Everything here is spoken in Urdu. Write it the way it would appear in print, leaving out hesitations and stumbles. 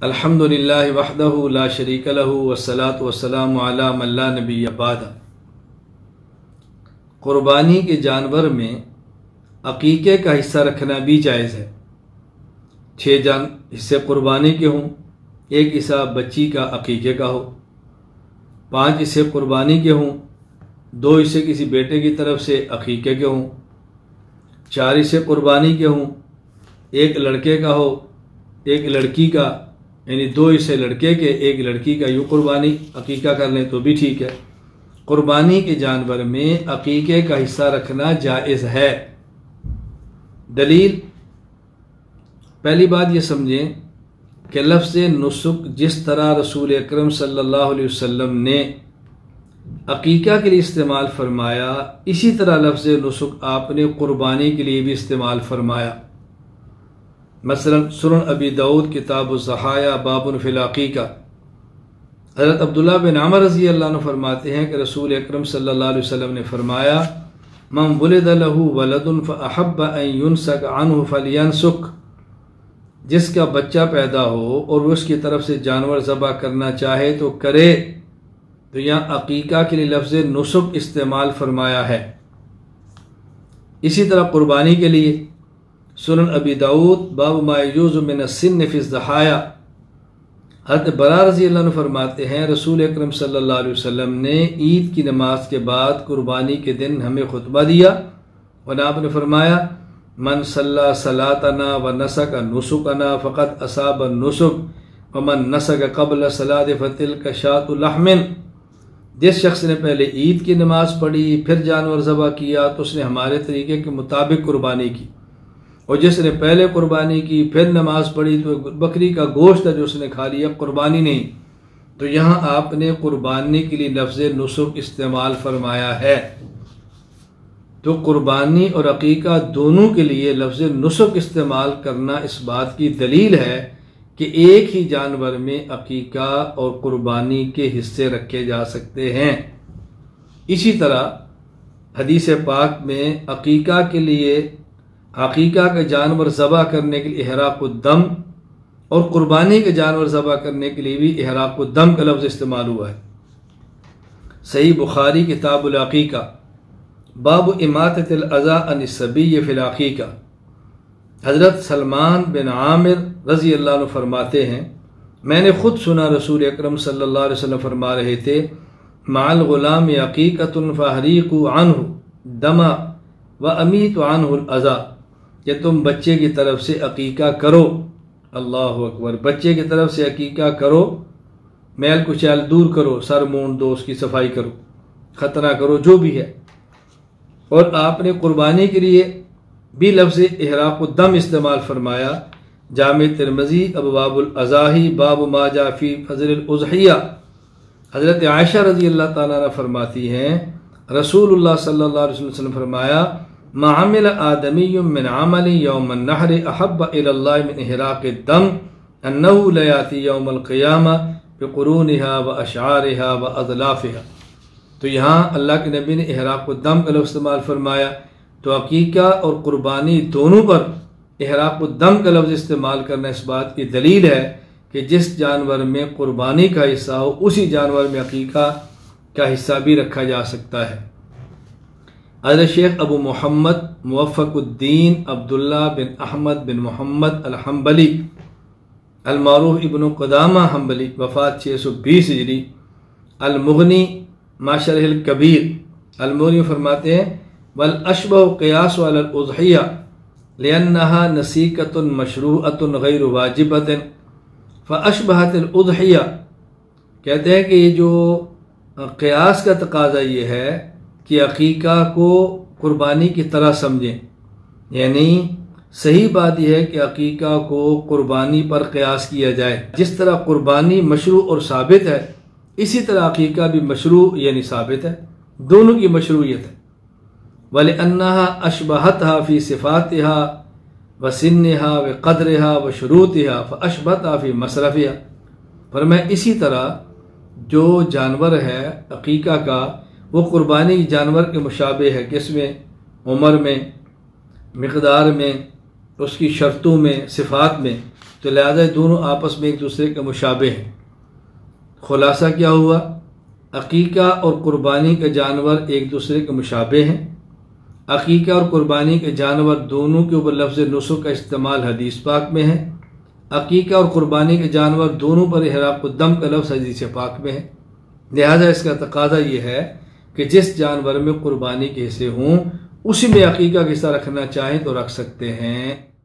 الحمدللہ وحدہ لا شریک لہ والصلاۃ والسلام علی من لا نبی بعد۔ قربانی کے جانور میں عقیقے کا حصہ رکھنا بھی جائز ہے۔ 6 حصے قربانی کے ہوں، 1 حصہ بچی کا عقیقے کا ہو، 5 حصے قربانی کے ہوں، 2 حصے کسی بیٹے کی طرف سے عقیقے کے ہوں، 4 حصے قربانی کے ہوں، 1 لڑکے کا ہو، 1 لڑکی کا، یعنی 2 حصے لڑکے کے 1 لڑکی کا، یوں قربانی عقیقہ کر لیں تو بھی ٹھیک ہے۔ قربانی کے جانور میں عقیقے کا حصہ رکھنا جائز ہے۔ دلیل، پہلی بات یہ سمجھیں کہ لفظ نسک جس طرح رسول اکرم صلی اللہ علیہ وسلم نے عقیقہ کے لیے استعمال فرمایا، اسی طرح لفظ نسک آپ نے قربانی کے لیے بھی استعمال فرمایا۔ مثلا سنن ابی داؤد کتاب الضحایا باب فی العقیقہ، حضرت عبداللہ بن عمر رضی اللہ عنہ فرماتے ہیں کہ رسول اکرم صلی اللہ علیہ وسلم نے فرمایا من ولد له ولد فاحب ان ينسك عنه فلينسك، جس کا بچہ پیدا ہو اور وہ اس کی طرف سے جانور ذبح کرنا چاہے تو کرے، تو یہاں عقیقہ کے لیے لفظ نسک استعمال فرمایا ہے۔ اسی طرح قربانی کے لیے سنن ابی داؤد باب ما یجوز من السن فی الضحایا، حضرت برا رضی اللہ عنہ فرماتے ہیں رسول اکرم صلی اللہ علیہ وسلم نے عید کی نماز کے بعد قربانی کے دن ہمیں خطبہ دیا اور آپ نے فرمایا من صلی صلاتنا ونسک نسکنا فقد اصاب النسک ومن نسک قبل صلاۃ فتلک شاۃ لحم، جس شخص نے پہلے عید کی نماز پڑھی پھر جانور ذبح کیا تو اس نے ہمارے طریقے کے مطابق قربانی کی، اور جس نے پہلے قربانی کی پھر نماز پڑھی تو بکری کا گوشت ہے جو اس نے کھا لیا، قربانی نہیں۔ تو یہاں آپ نے قربانی کے لیے لفظ نسک استعمال فرمایا ہے۔ تو قربانی اور عقیقہ دونوں کے لیے لفظ نسک استعمال کرنا اس بات کی دلیل ہے کہ ایک ہی جانور میں عقیقہ اور قربانی کے حصے رکھے جا سکتے ہیں۔ اسی طرح حدیث پاک میں عقیقہ کے لیے عقیقہ کا جانور ذبح کرنے کے لیے احراق الدم اور قربانی کے جانور ذبح کرنے کے لیے بھی احراق الدم کا لفظ استعمال ہوا ہے۔ صحیح بخاری کتاب العقیقہ باب اماطۃ الاذی عن الصبی فی العقیقہ، حضرت سلمان بن عامر رضی اللہ عنہ فرماتے ہیں میں نے خود سنا رسول اکرم صلی اللہ علیہ وسلم فرما رہے تھے مع الغلام عقیقۃ فاحریقوا عنہ دم وامیتوا عنہ الاذی، کہ تم بچے کی طرف سے عقیقہ کرو، اللہ اکبر، بچے کی طرف سے عقیقہ کرو، میل کچیل دور کرو، سر مونڈ دو، اس کی صفائی کرو، ختنہ کرو، جو بھی ہے۔ اور آپ نے قربانی کے لیے بھی لفظ احراق الدم استعمال فرمایا۔ جامع ترمذی ابواب الاضاحی باب ما جاء فی فضل الاضحیہ، حضرت عائشہ رضی اللہ تعالیٰ عنہ فرماتی ہیں رسول اللہ صلی اللہ علیہ وسلم فرمایا ما عمل آدمی من عمل یوم النحر احب الی اللہ من احراق الدم انہ لیاتی یوم القیامہ بقرونها واشعارها واضلافها۔ تو یہاں اللہ کے نبی نے احراق الدم کا لفظ استعمال فرمایا، تو عقیقہ اور قربانی دونوں پر احراق الدم کا لفظ استعمال کرنا اس بات کی دلیل ہے کہ جس جانور میں قربانی کا حصہ ہو اسی جانور میں عقیقہ کا حصہ بھی رکھا جا سکتا ہے۔ حضرت شیخ ابو محمد موفق الدین عبداللہ بن احمد بن محمد الحنبلی المعروف ابن قدامہ حنبلی، وفات 620 ہجری، المغنی ما شرح الکبیر، المغنی فرماتے ہیں والاشبہ قیاس علی الاضحیہ لانها نسیکۃ مشروعۃ غیر واجبۃ فاشبہت الاضحیہ، کہتے ہیں کہ یہ جو قیاس کا تقاضا یہ ہے کہ عقیقہ کو قربانی کی طرح سمجھیں، یعنی صحیح بات یہ ہے کہ عقیقہ کو قربانی پر قیاس کیا جائے، جس طرح قربانی مشروع اور ثابت ہے اسی طرح عقیقہ بھی مشروع یعنی ثابت ہے، دونوں کی مشروعیت ہے۔ وَلِأَنَّهَا أَشْبَهَتْهَا فِي صِفَاتِهَا وَسِنِّهَا وَقَدْرِهَا وَشُرُوطِهَا فَأَشْبَهَتْهَا فِي مَصْرَفِهَا، فرمایا اسی طرح جو جانور ہے عقیقہ کا وہ قربانی جانور کے مشابہ ہے، کس میں؟ عمر میں، مقدار میں، اس کی شرطوں میں، صفات میں، تو لہذا دونوں آپس میں ایک دوسرے کے مشابہ ہیں۔ خلاصہ کیا ہوا؟ عقیقہ اور قربانی کے جانور ایک دوسرے کے مشابہ ہیں۔ عقیقہ اور قربانی کے جانور دونوں کے اوپر لفظ نسک کا استعمال حدیث پاک میں ہے۔ عقیقہ اور قربانی کے جانور دونوں پر احراق الدم کا لفظ حدیث پاک میں ہے۔ لہذا اس کا تقاضا یہ ہے کہ جس جانور میں قربانی کے حصے ہوں اسی میں عقیقہ کے حصہ رکھنا چاہیں تو رکھ سکتے ہیں۔